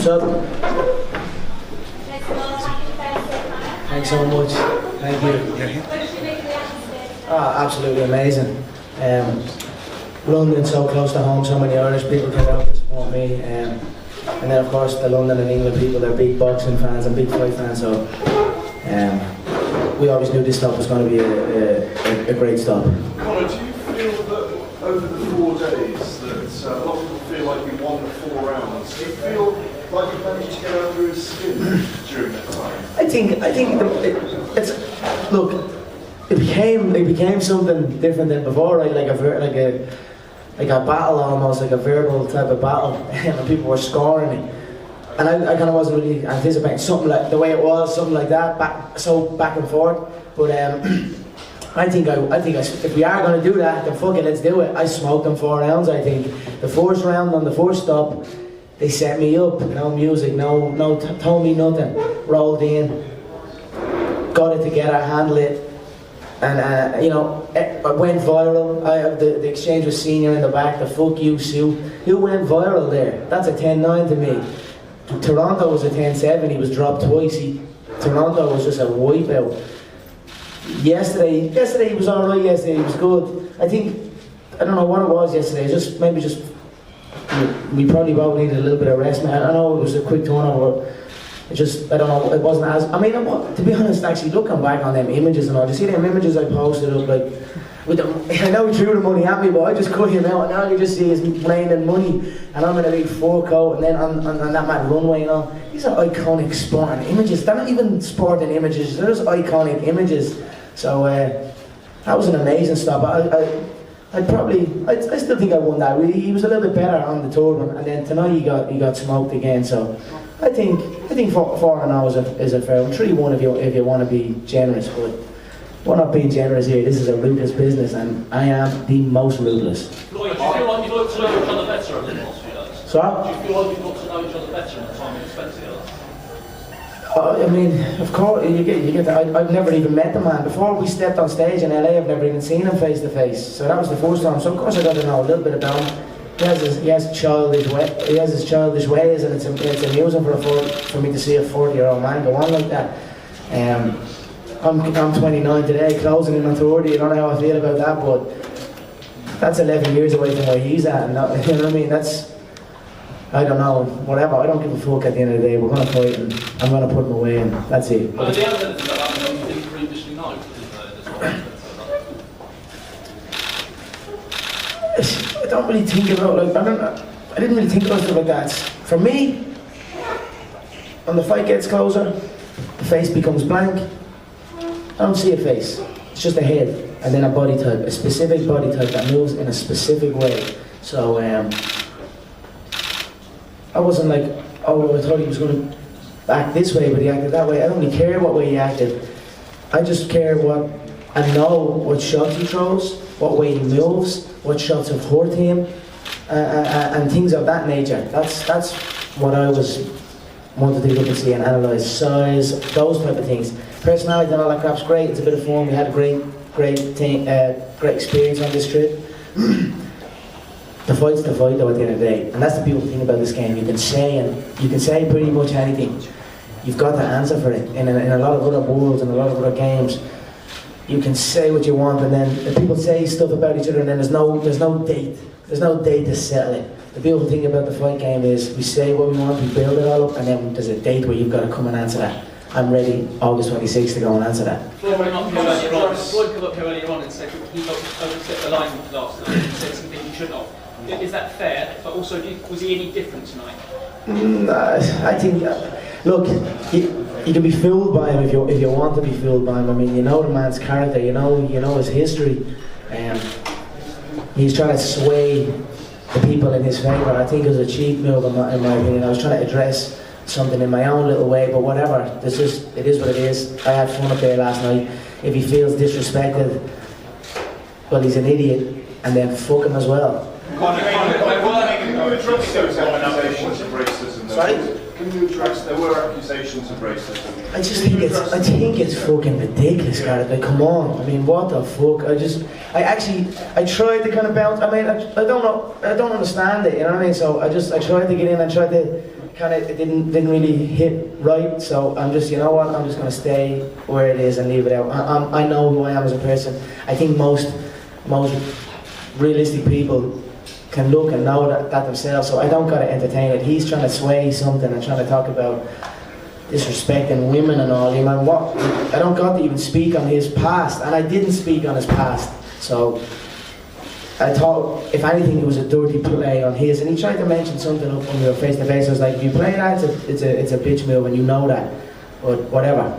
up? Thanks so much. Thank you. Oh, absolutely amazing. London so close to home, so many Irish people came out to support me. And then of course the London and England people, they're big boxing fans and big fight fans, so we always knew this stop was going to be a great stop. Conor, do you feel that over the 4 days that a lot of people feel like you won the 4 rounds? Do you feel like you managed to get over his skin during that time? I think it became something different than before, right? Like a battle, almost like a verbal type of battle, and people were scoring me. And I kind of wasn't really anticipating something like the way it was, something like that, back and forth. But I think if we are going to do that, then fuck it, let's do it. I smoked them 4 rounds. I think the first round on the first stop, they set me up. No music, no, told me nothing. Rolled in, got it together, handled it. And I went viral. The exchange with Senior in the back, the fuck you Sue. Who went viral there? That's a 10-9 to me. Toronto was a 10-7, he was dropped twice. Toronto was just a wipeout. Yesterday he was alright, yesterday he was good. I don't know what it was yesterday, we probably both needed a little bit of rest. I know it was a quick turnover. I don't know, it wasn't as, to be honest, actually looking back on them images and all, you see them images I posted up, like, I know he threw the money at me, but I just cut him out, and now you just see his raining money, and I'm in a big fur coat, and then on that mad runway and all. These are iconic sporting images. They're not even sporting images, they're just iconic images. So, that was an amazing stop. I still think I won that. He was a little bit better on the third one, and then tonight he got smoked again. So I think 4-0 is a fair one. 3-1 if you want to be generous, but we're not being generous here. This is a ruthless business, and I am the most ruthless. Lloyd, do you feel like you've got to know each other better over the last few days? Sorry? Do you feel like you've got to know each other better in the time you've spent together? Of course, you get that. I've never even met the man. Before we stepped on stage in LA, I've never even seen him face to face. So that was the first time. So of course I got to know a little bit about him. He has his childish ways, and it's amusing for me to see a 40-year-old man go on like that. I'm 29 today, closing in on 30. I don't know how I feel about that, but that's 11 years away from where he's at. And you know what I mean? I don't know, whatever. I don't give a fuck at the end of the day. We're going to fight, and I'm going to put him away, and that's it. But the evidence of that you didn't previously know. I don't really think about, I didn't really think about stuff like that. For me, when the fight gets closer, the face becomes blank. I don't see a face. It's just a head, and then a body type, a specific body type that moves in a specific way. So, I wasn't like, oh, I thought he was going to act this way, but he acted that way. I don't really care what way he acted. I just care I know what shots he throws, what way he moves, what shots have hurt him, and things of that nature. That's what I wanted to look and see and analyse. Size, those type of things. Personality and all that crap's great. It's a bit of fun. We had a great experience on this trip. The fight's the fight though at the end of the day, and that's the beautiful thing about this game. You can say pretty much anything. You've got the answer for it. In a lot of other worlds and a lot of other games, you can say what you want, and then people say stuff about each other, and then there's no date. There's no date to settle it. The beautiful thing about the fight game is we say what we want, we build it all up, and then there's a date where you've got to come and answer that. I'm ready August 26th to go and answer that. Floyd come up here earlier on and said he overstepped the line last night and said something he shouldn't have. Is that fair? But also, was he any different tonight? I think, look, you can be fooled by him if you want to be fooled by him. I mean, you know the man's character, you know his history. He's trying to sway the people in his favour. I think it was a cheap move in my opinion. I was trying to address something in my own little way, but whatever. It is what it is. I had fun up there last night. If he feels disrespected, well, he's an idiot, and then fuck him as well. Can you address those accusations of racism? Sorry? Can you address, there were accusations of racism? I think it's fucking ridiculous, Gareth. Like, come on. I mean, what the fuck? I tried to kind of bounce. I mean, I don't understand it, you know what I mean? So I tried to get in and tried to kind of didn't really hit right. So I'm just, you know what, I'm just going to stay where it is and leave it out. I know who I am as a person. I think most realistic people can look and know that themselves. So I don't got to entertain it. He's trying to sway something and trying to talk about disrespecting women and all. You know what? I don't got to even speak on his past, and I didn't speak on his past. So I thought, if anything, it was a dirty play on his. And he tried to mention something up when we were face to face. I was like, if you play that, it's a bitch move, and you know that. But whatever,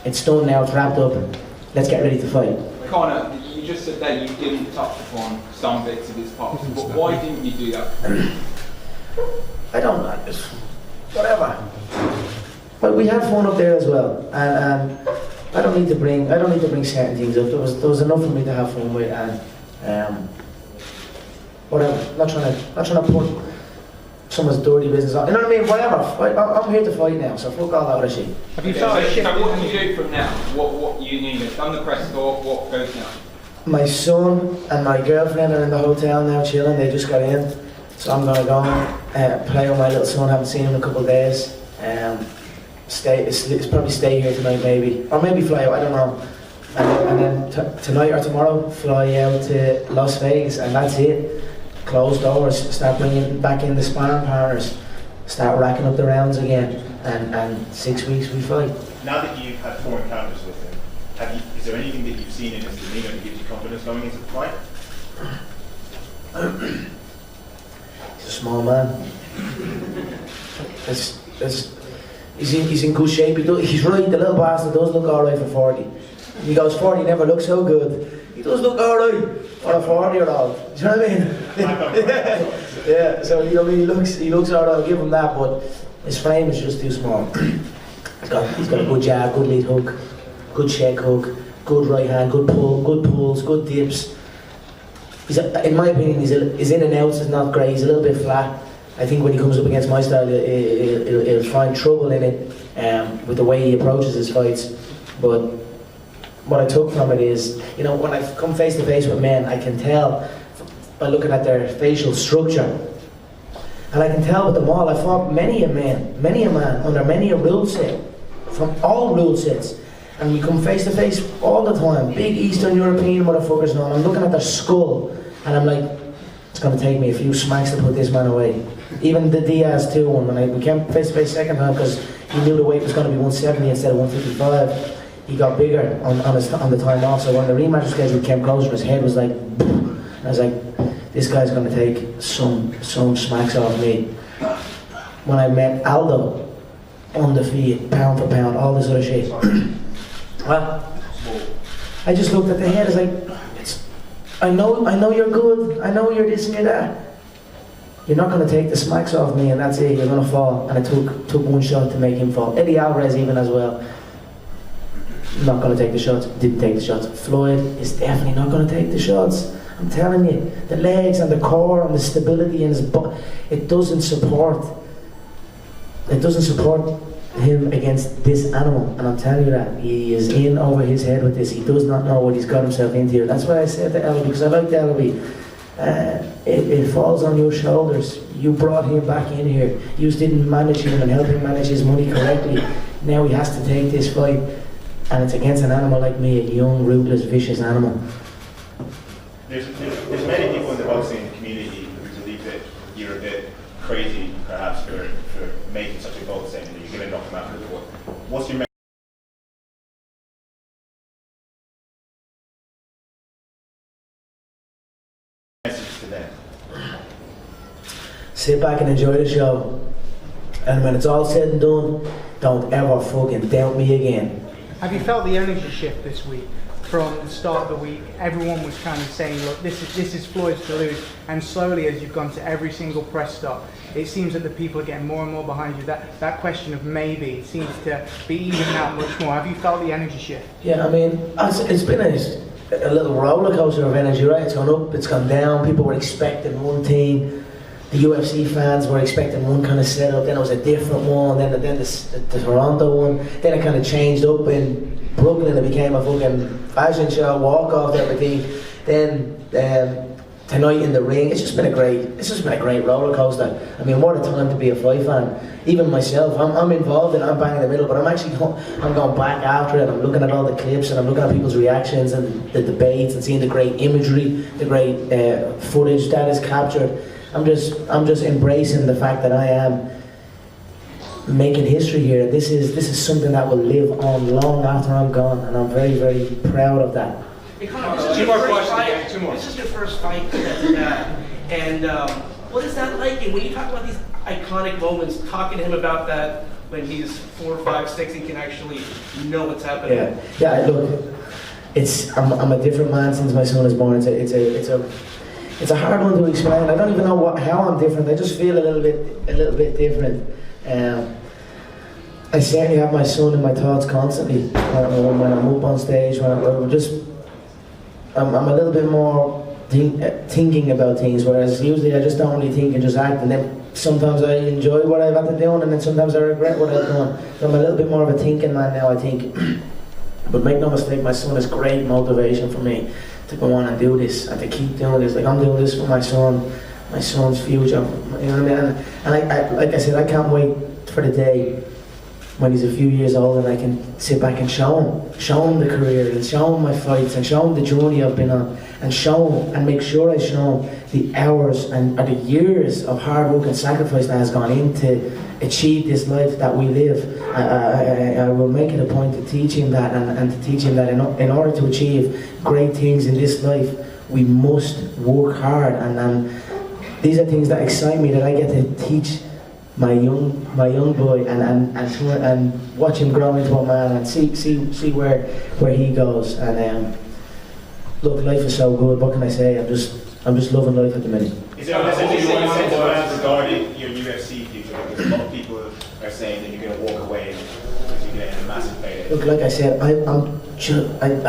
it's done now. It's wrapped up. Let's get ready to fight. Conor, you just said that you didn't touch upon some bits of his past, but why didn't you do that? I don't know. Just whatever. But we had fun up there as well, and I don't need to bring certain things up. There was enough for me to have fun with, and whatever. Not trying to put someone's dirty business on. You know what I mean? Whatever. I'm here to fight now, so fuck all that other shit. Have you started shifting? So what do you do from now? What you need? You've done the press tour. What goes now? My son and my girlfriend are in the hotel now chilling. They just got in, so I'm gonna go play with my little son. Haven't seen him in a couple of days. It's probably stay here tonight, maybe, or maybe fly out. I don't know. And then tonight or tomorrow, fly out to Las Vegas, and that's it. Close doors. Start bringing back in the sparring partners. Start racking up the rounds again, and 6 weeks we fight. Now that you've had 4 encounters with him, is there anything that you've seen in his demeanour that gives you confidence going into the fight? He's a small man. He's in good shape. He's right, the little bastard does look alright for 40. He goes, 40 never looks so good. He does look alright for a 40-year-old. Do you know what I mean? Yeah, so you know, he looks alright, I'll give him that, but his frame is just too small. He's got a good jab, good lead hook, good shake hook, good right hand, good pull, good pulls, good dips. In my opinion, his in and outs is not great, he's a little bit flat. I think when he comes up against my style, he'll find trouble in it with the way he approaches his fights. But what I took from it is, you know, when I come face to face with men, I can tell by looking at their facial structure. And I can tell with them all, I fought many a man under many a rule set, from all rule sets. And we come face to face all the time, big Eastern European motherfuckers now, and I'm looking at their skull, and I'm like, it's going to take me a few smacks to put this man away. Even the Diaz 2 one, when we came face to face second time, because he knew the weight was going to be 170 instead of 155, he got bigger on the time off. So when the rematch schedule came closer, his head was like, boom. I was like, this guy's going to take some smacks off me. When I met Aldo, undefeated, pound for pound, all this other shit. Well, I just looked at the head, I was like, I know you're good, I know you're this and you're that. You're not going to take the smacks off me, and that's it, you're going to fall. And I took one shot to make him fall. Eddie Alvarez even as well. Not going to take the shots, didn't take the shots. Floyd is definitely not going to take the shots. I'm telling you, the legs and the core and the stability in his butt, it doesn't support him against this animal. And I'm telling you that, he is in over his head with this. He does not know what he's got himself into here. That's why I said to Elby, because I like the Elby. It falls on your shoulders. You brought him back in here. You didn't manage him and help him manage his money correctly. Now he has to take this fight, and it's against an animal like me, a young, ruthless, vicious animal. There's many people in the boxing community who believe that you're a bit crazy, perhaps, for making such a bold statement that you're going to knock him out of the court. What's your message to them? Sit back and enjoy the show. And when it's all said and done, don't ever fucking doubt me again. Have you felt the energy shift this week? From the start of the week, everyone was kind of saying, look, this is Floyd's to lose. And slowly, as you've gone to every single press stop, it seems that the people are getting more and more behind you. That question of maybe seems to be easing out much more. Have you felt the energy shift? Yeah, I mean, it's been a little roller coaster of energy, right? It's gone up, it's gone down. People were expecting one thing. The UFC fans were expecting one kind of setup. Then it was a different one. Then the Toronto one. Then it kind of changed up in Brooklyn. It became a fucking fashion show, walk off everything. Then tonight in the ring. It's just been a great roller coaster. I mean, what a time to be a fight fan. Even myself, I'm involved and I'm bang in the middle, but I'm going back after it. I'm looking at all the clips and I'm looking at people's reactions and the debates and seeing the great imagery, the great footage that is captured. I'm just embracing the fact that I am making history here. This is something that will live on long after I'm gone, and I'm very, very proud of that. Hey, Conor, this is your first fight. This is your first fight that you had, and what is that like? And when you talk about these iconic moments, talking to him about that when he's 4, 5, 6, he can actually know what's happening. Yeah. Look, I'm a different man since my son is born. It's a hard one to explain. I don't even know how I'm different. I just feel a little bit different. I certainly have my son in my thoughts constantly. When I'm up on stage, I'm a little bit more thinking about things, whereas usually I just don't really think and just act, and then sometimes I enjoy what I've had to do, and then sometimes I regret what I've done. So I'm a little bit more of a thinking man now, I think. But make no mistake, my son is great motivation for me to go on and do this, and to keep doing this. Like, I'm doing this for my son's future, you know what I mean? And I like I said, I can't wait for the day when he's a few years old and I can sit back and show him the career, and show him my fights, and show him the journey I've been on, and show him and make sure I show him the hours and the years of hard work and sacrifice that has gone into achieve this life that we live. I will make it a point to teach him that, and to teach him that in order to achieve great things in this life, we must work hard, and these are things that excite me, that I get to teach my young boy, and watch him grow into a man, and see where he goes. And look, life is so good. What can I say? I'm just loving life at the minute. Is there a message you want to send regarding your UFC future? Because a lot of people are saying that you're going to walk away because you're getting a massive payday. Look, like I said, I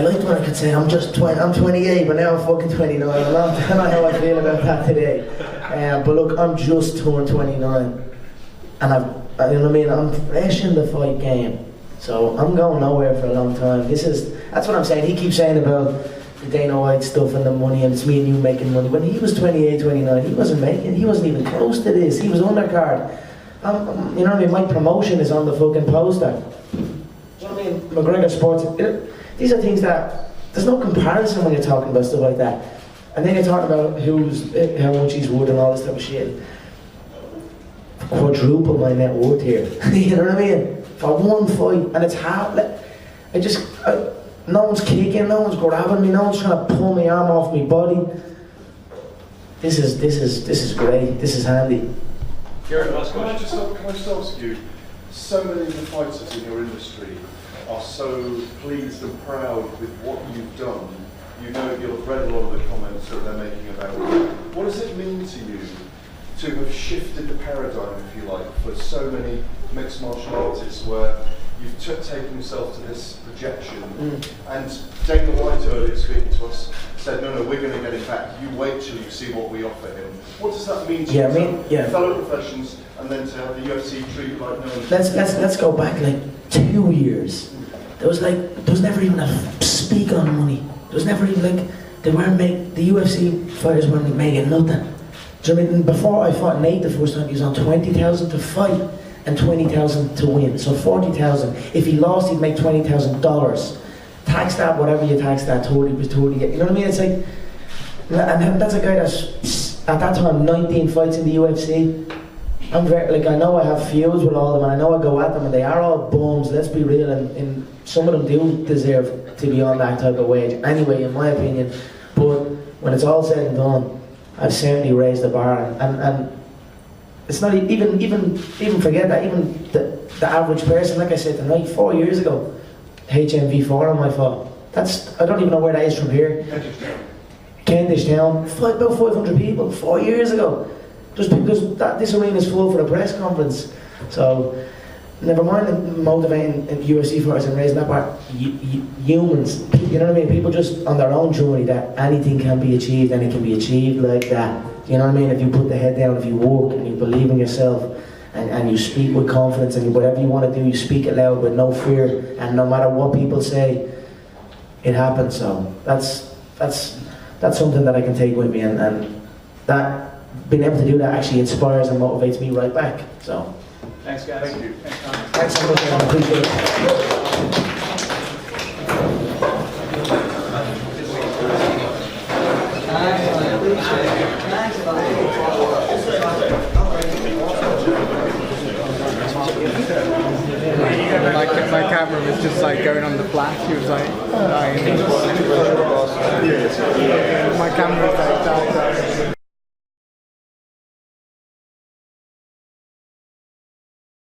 liked when I could say I'm 28, but now I'm fucking 29. I don't know how I feel about that today. But look, I'm just turned 29. And you know what I mean, I'm fresh in the fight game, so I'm going nowhere for a long time. That's what I'm saying. He keeps saying about the Dana White stuff and the money, and it's me and you making money. When he was 28, 29, he wasn't even close to this. He was undercard. You know what I mean, my promotion is on the fucking poster. You know what I mean, McGregor Sports, these are things that, there's no comparison when you're talking about stuff like that. And then you're talking about how much he's worth and all this type of shit. Quadruple my net worth here. You know what I mean? For one fight, and it's hard. No one's kicking, no one's grabbing me, no one's trying to pull my arm off my body. This is great. This is handy. Can I just ask you? So many of the fighters in your industry are so pleased and proud with what you've done. You know, you'll have read a lot of the comments that they're making about you. What does it mean to you to have shifted the paradigm, if you like, for so many mixed martial artists, where you've taken yourself to this projection? And Dana White, earlier speaking to us, said, no, we're going to get him back. You wait till you see what we offer him. What does that mean to you? Fellow professions, and then to have the UFC treat you like no one? Let's go back like 2 years. There was never even a speak on money. There was never even the UFC fighters weren't making nothing. Do you know what I mean? Before I fought Nate the first time, he was on 20,000 to fight and 20,000 to win. So 40,000. If he lost, he'd make $20,000. Tax that, whatever you tax that, 30 was 30. You know what I mean? It's like, and that's a guy that's at that time 19 fights in the UFC. I'm very I know I have feuds with all of them, and I know I go at them, and they are all bums. Let's be real, and some of them do deserve to be on that type of wage. Anyway, in my opinion, but when it's all said and done, I've certainly raised the bar, and it's not even forget that, even the average person, like I said tonight, 4 years ago, HMV4 on my fault. I don't even know where that is from here. Kentish Town, about 500 people 4 years ago, just because this arena is full for a press conference. So never mind motivating UFC fighters and raising that bar. Humans, you know what I mean? People just on their own journey, that anything can be achieved, and it can be achieved like that. You know what I mean? If you put the head down, if you work and you believe in yourself, and you speak with confidence, and whatever you want to do, you speak it loud with no fear, and no matter what people say, it happens. So that's that's something that I can take with me, and that being able to do that actually inspires and motivates me right back. So Thanks, guys. Thank you. thanks so much, man. I appreciate it. My camera was just like going on the flash. He was like dying. My camera was like dying.